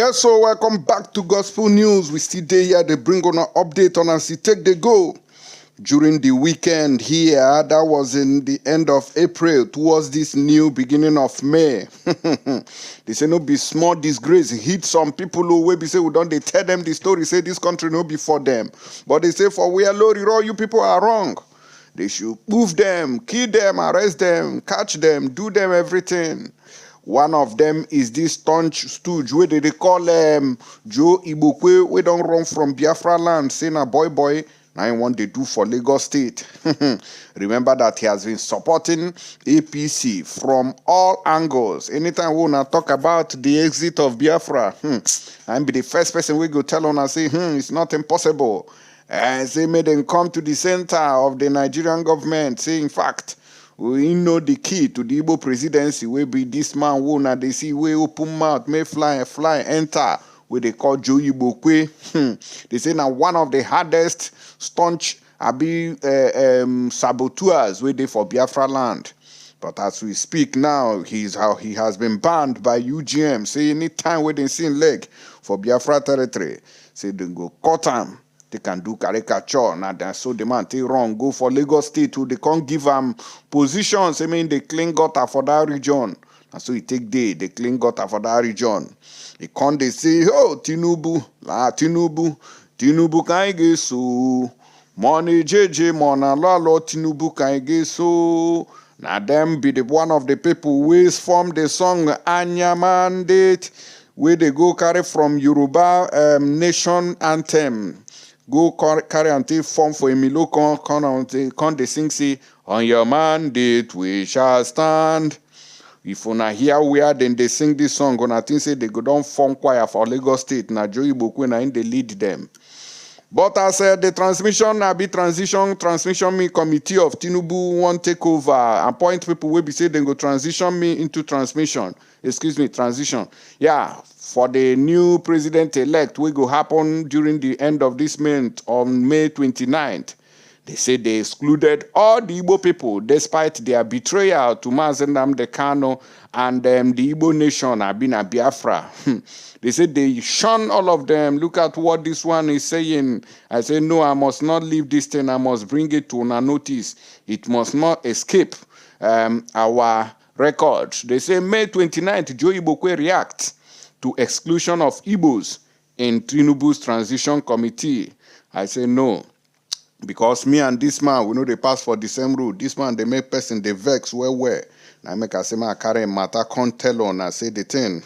Yes, so welcome back to Gospel News. We still day here, they bring on an update on us, take the go. During the weekend here, that was in the end of April, towards this new beginning of May. They say no be small disgrace. Hit some people who will be say we don't they tell them the story, say this country no be for them. But they say for we are low, you people are wrong. They should move them, kill them, arrest them, catch them, do them everything. One of them is this staunch stooge where they call Joe Igbokwe, we don't run from Biafra land, saying a boy, now what they do for Lagos State. Remember that he has been supporting APC from all angles. Anytime we want to talk about the exit of Biafra, I'm be the first person we go tell on and say, it's not impossible. As they made them come to the center of the Nigerian government, say, in fact, we know the key to the Igbo presidency will be this man who now they see we open mouth, may fly, enter, where they call Joe Igbokwe. They say now one of the hardest staunch saboteurs where they for Biafra land. But as we speak now, he has been banned by UGM. Say anytime where they see leg for Biafra territory, say they go cut him. They can do caricature. Now, so the man take wrong. Go for Lagos State, who they can't give them positions. I mean, they clean gutter for that region. And so he take they clean gutter for that region. He can't they say, oh, Tinubu can get so. Money JJ, Mona Lalo, Tinubu can get so. Now, them be the one of the people who is formed the song Anya Mandate, where they go carry from Yoruba nation anthem. Go carry and take form for Emilio con they sing say, on your mandate we shall stand. If you not hear where then they sing this song, gonna think say they go down form choir for Lagos State. Na Joe Igbokwe na in they lead them. But as the transmission me committee of Tinubu won't take over, appoint people will be say they go transition me into transition. Yeah, for the new president-elect, will go happen during the end of this month on May 29th. They say they excluded all the Igbo people despite their betrayal to Mazi Nnamdi Kanu and the Igbo nation have been a Biafra. They said they shun all of them. Look at what this one is saying. I say, no, I must not leave this thing. I must bring it to our notice. It must not escape our record. They say May 29th, Joe Igbokwe reacts to exclusion of Igbos in Tinubu's transition committee. I say no. Because me and this man, we know they pass for the same road. This man, they make person, they vex where. Now make I say, I carry matter, can't tell on, I say the thing.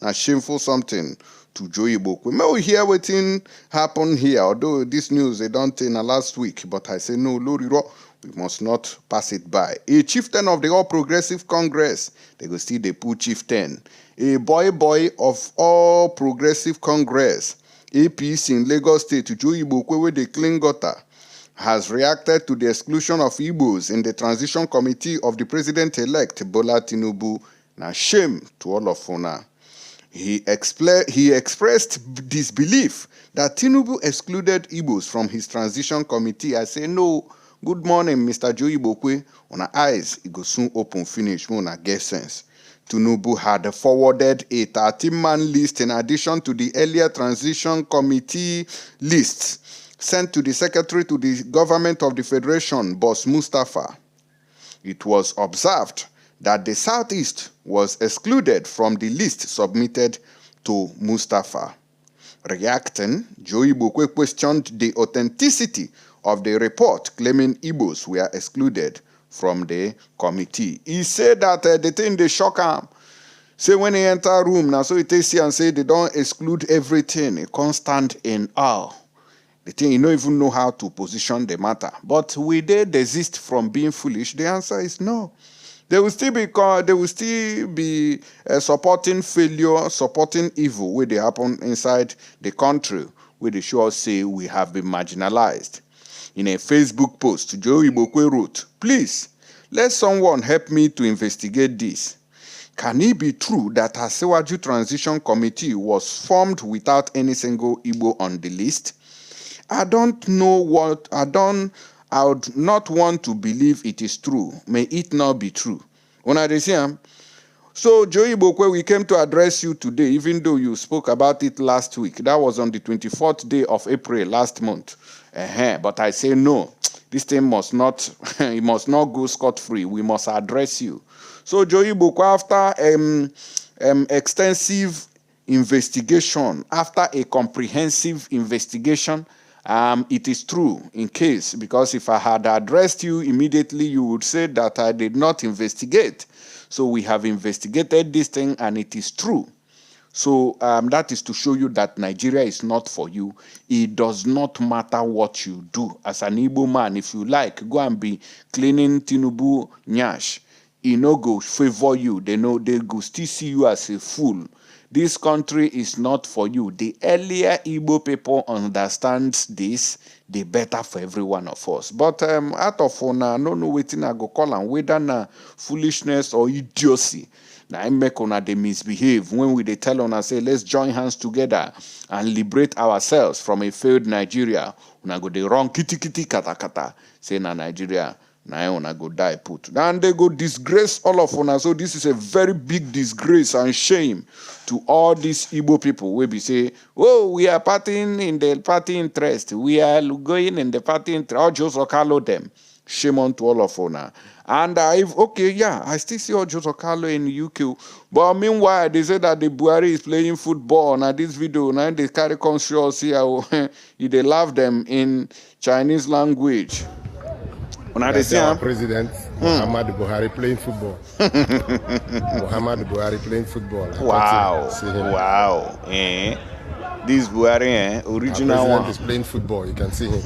Now shameful something to Joe Igbokwe. May we hear what thing happen here, although this news, they don't tell last week. But I say, no, Loriro, we must not pass it by. A chieftain of the All Progressive Congress, they go still they put chieftain. A boy of All Progressive Congress, APC in Lagos State, Joe Igbokwe, where they clean gutter, has reacted to the exclusion of Igbos in the transition committee of the president-elect Bola Tinubu. Now, shame to all of Fona. He expressed disbelief that Tinubu excluded Igbos from his transition committee. I say, no, good morning, Mr. Joe Igbokwe. On our eyes, it go soon open finish, on our get sense. Tinubu had forwarded a 13-man list in addition to the earlier transition committee lists sent to the secretary to the government of the Federation, Boss Mustafa. It was observed that the Southeast was excluded from the list submitted to Mustafa. Reacting, Joe Igbokwe questioned the authenticity of the report claiming Igbos were excluded from the committee. He said that the thing they shock him. Say when he enter a room, now so he takes here and say they don't exclude everything. He can't stand in awe. The thing, you don't even know how to position the matter. But will they desist from being foolish? The answer is no. They will still be supporting failure, supporting evil where they happen inside the country, where they sure say we have been marginalized. In a Facebook post, Joe Igbokwe wrote, please, let someone help me to investigate this. Can it be true that Asewaju Transition Committee was formed without any single Igbo on the list? I don't know what, I would not want to believe it is true. May it not be true. When I say, So, Joe Igbokwe, we came to address you today, even though you spoke about it last week. That was on the 24th day of April last month. But I say no, this thing must not, it must not go scot-free. We must address you. So, Joe Igbokwe, after extensive investigation, after a comprehensive investigation, it is true in case, because if I had addressed you immediately, you would say that I did not investigate. So we have investigated this thing and it is true. So that is to show you that Nigeria is not for you. It does not matter what you do. As an Igbo man, if you like, go and be cleaning Tinubu nyash. It no go favor you. They know they go still see you as a fool. This country is not for you. The earlier Igbo people understand this, the better for every one of us. But out of una, no waiting I go call and whether na foolishness or idiocy. Now I make una they misbehave when we they tell una say let's join hands together and liberate ourselves from a failed Nigeria. Una go the wrong kitty kata kata say na Nigeria. Now una go die put. And they go disgrace all of una. So this is a very big disgrace and shame to all these Igbo people. We be say, oh, we are partying in the party interest. We are going in the party interest. Or just Okalo them. Shame on to all of una. And I still see Ojo Okalo in UK. But meanwhile, they say that the Buhari is playing football. Now this video, now they carry conscious here. They laugh them in Chinese language. Our president, Muhammad Buhari, playing football. Muhammad Buhari playing football. Wow. Wow. This Buhari, original our president one. is playing football. You can see him.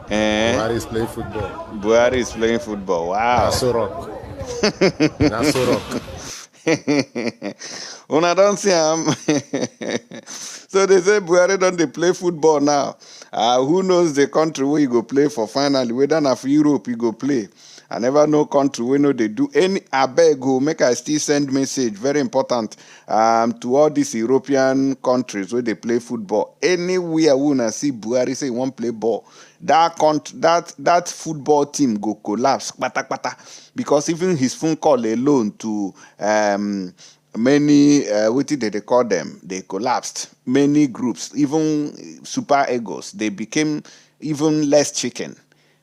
Buhari is playing football. Buhari is playing football. Wow. Naso Rock. Naso Rock. Una don't see him. So they say Buhari don't they play football now. Who knows the country where you go play for finally? Whether na for Europe you go play. I never know country where no they do any abeg go make I still send message. Very important to all these European countries where they play football. Anywhere we wanna see Buhari say he won't play ball. That football team go collapse because even his phone call alone to many what did they call them? They collapsed. Many groups, even super egos, they became even less chicken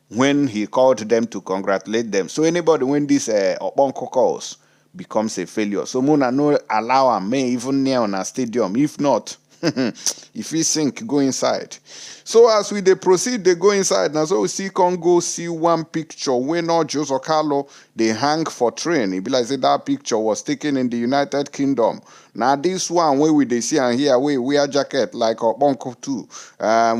when he called them to congratulate them. So anybody when this Obonko calls becomes a failure. So Muna no allow him may even near on a stadium. If not, if he sink, go inside. So as we they proceed, they go inside. Now so we see Congo, see one picture when not Jose Carlo, they hang for train. It be like say that picture was taken in the United Kingdom. Now this one where we they see and here we wear jacket like a Bonko too.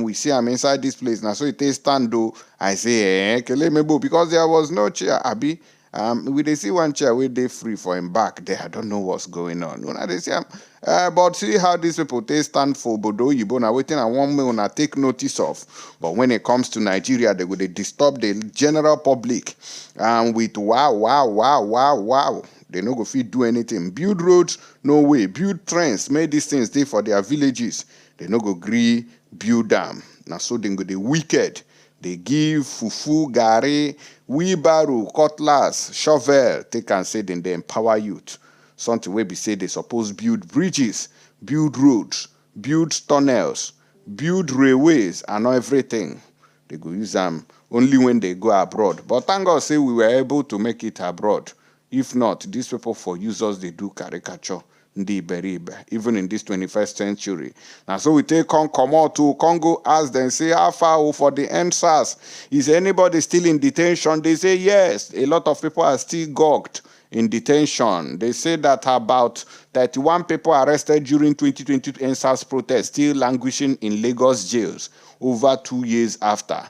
We see I'm inside this place. Now so it is stand though. I say because there was no chair, Abi. We they see one chair where they free for him back there. I don't know what's going on. When they see but see how these people they stand for Bodo Yibo now waiting and one may not take notice of. But when it comes to Nigeria, they would disturb the general public with wow. They no go fit do anything. Build roads, no way. Build trains, make these things stay for their villages. They no go agree build them. Now so they go the wicked. They give fufu, gari, wheelbarrow, cutlass, shovel. Take and say then they empower youth. Something where we say they suppose build bridges, build roads, build tunnels, build railways, and everything. They go use them only when they go abroad. But thank God say we were able to make it abroad. If not, these people for users, they do caricature. Even in this 21st century. Now, so we take come out to Congo, ask them, say, how far for the EndSARS? Is anybody still in detention? They say, yes. A lot of people are still gogged in detention. They say that about 31 people arrested during 2020 EndSARS protests still languishing in Lagos jails over 2 years after.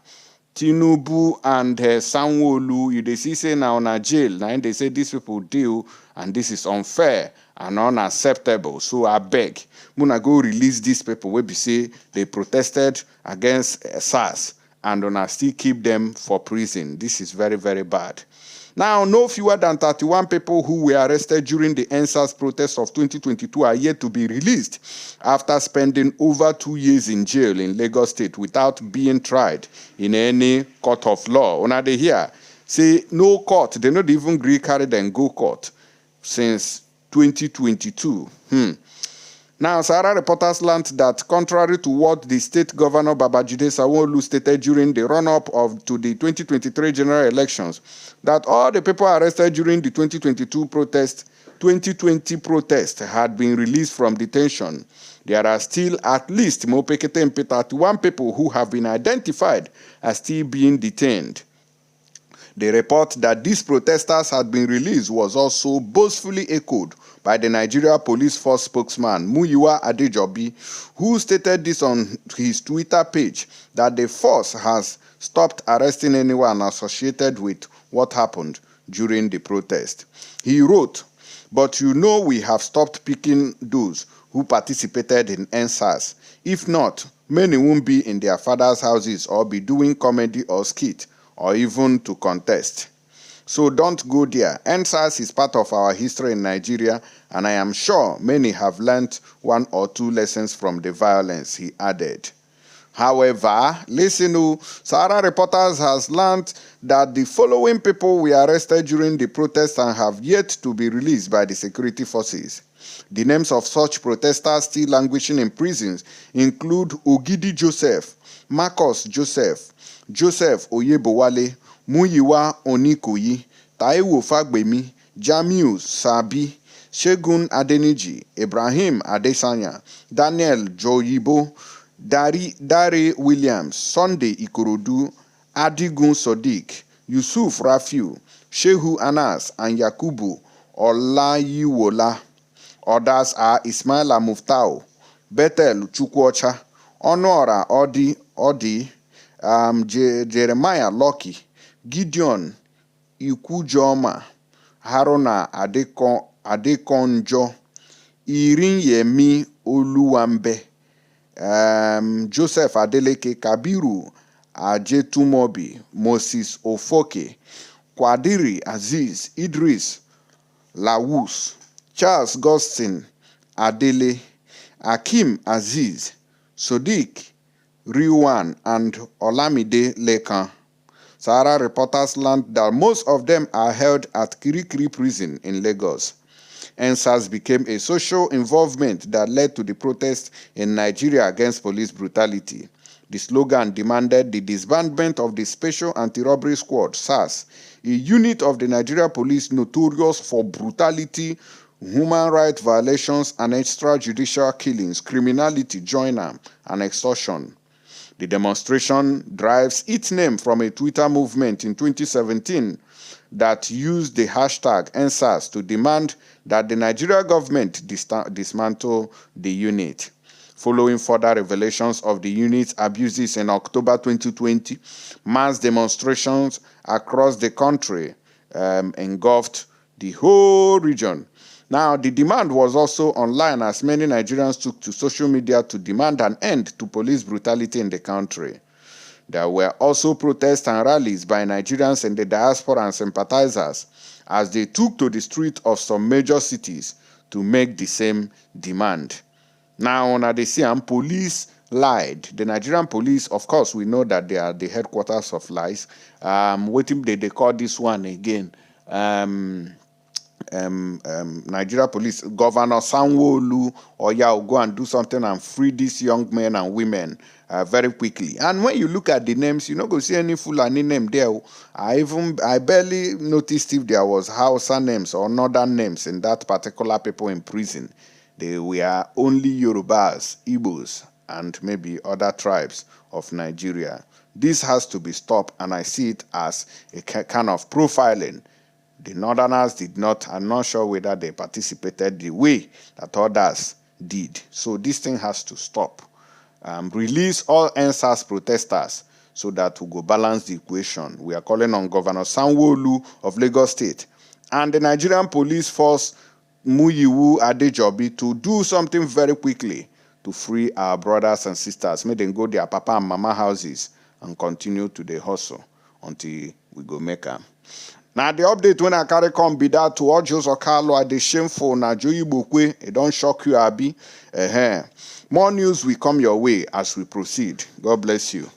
Tinubu and Sanwo-Olu, they see say now on a jail. Now they say these people deal and this is unfair and unacceptable. So I beg, Muna go release these people where we say they protested against SARS and Muna still keep them for prison. This is very, very bad. Now, no fewer than 31 people who were arrested during the EndSARS protests of 2022 are yet to be released after spending over 2 years in jail in Lagos State without being tried in any court of law. Una dey hear, say no court. They not even agree carry them go court since 2022. Now, Sahara reporters learned that contrary to what the state governor Babajide Sanwo-Olu stated during the run-up to the 2023 general elections, that all the people arrested during the 2020 protest had been released from detention. There are still at least 31 people who have been identified as still being detained. The report that these protesters had been released was also boastfully echoed by the Nigeria Police Force spokesman Muyiwa Adejobi, who stated this on his Twitter page, that the force has stopped arresting anyone associated with what happened during the protest. He wrote, "But you know we have stopped picking those who participated in EndSARS. If not, many won't be in their father's houses or be doing comedy or skit or even to contest. So don't go there. EndSARS is part of our history in Nigeria, and I am sure many have learned 1 or 2 lessons from the violence," he added. However, listen to Sahara reporters has learned that the following people were arrested during the protest and have yet to be released by the security forces. The names of such protesters still languishing in prisons include Ogidi Joseph, Marcus Joseph, Joseph Oyebowale, Muyiwa Onikoyi, Taiwo Fagbemi, Jamiu Sabi, Shegun Adeniji, Ibrahim Adesanya, Daniel Joyibo, Dare Williams, Sunday Ikorodu, Adigun Sodiq, Yusuf Rafiu, Shehu Anas, and Yakubu Olayiwola. Others are Ismaila Muftau, Bethel Chukwuocha, Honora Odi, Jeremiah Lucky, Gideon Ikujoma, Haruna Adekonjo, Irinyemi Oluwambe, Joseph Adeleke, Kabiru Ajetumobi, Moses Ofoke, Kwadiri Aziz, Idris Lawus, Charles Gostin Adele, Akim Aziz, Sodiq Riwan, and Olamide Lekan. Sahara reporters learned that most of them are held at Kirikiri prison in Lagos. EndSARS became a social involvement that led to the protests in Nigeria against police brutality. The slogan demanded the disbandment of the Special Anti-Robbery Squad, SARS, a unit of the Nigeria police notorious for brutality, human rights violations, and extrajudicial killings, criminality, joiner, and extortion. The demonstration derives its name from a Twitter movement in 2017 that used the hashtag EndSARS to demand that the Nigeria government dismantle the unit. Following further revelations of the unit's abuses in October 2020, mass demonstrations across the country engulfed the whole region. Now, the demand was also online as many Nigerians took to social media to demand an end to police brutality in the country. There were also protests and rallies by Nigerians in the diaspora and sympathizers as they took to the streets of some major cities to make the same demand. Now, on Adesiam, police lied. The Nigerian police, of course, we know that they are the headquarters of lies. What they call this one again? Nigeria police, Governor Sanwo-Olu will go and do something and free these young men and women very quickly. And when you look at the names, you not go see any Fulani name there. I barely noticed if there was Hausa names or Northern names in that particular people in prison. They were only Yorubas, Igbos, and maybe other tribes of Nigeria. This has to be stopped, and I see it as a kind of profiling. The Northerners did not. I'm not sure whether they participated the way that others did. So this thing has to stop. Release all EndSARS protesters so that we go balance the equation. We are calling on Governor Sanwo-Olu of Lagos State and the Nigerian Police Force Muyiwa Adejobi to do something very quickly to free our brothers and sisters. Make them go their papa and mama houses and continue to the hustle until we go make them. Now the update when I carry come be that to all Jose Carlo are the shameful na Igbokwe. It don't shock you, Abi. More news will come your way as we proceed. God bless you.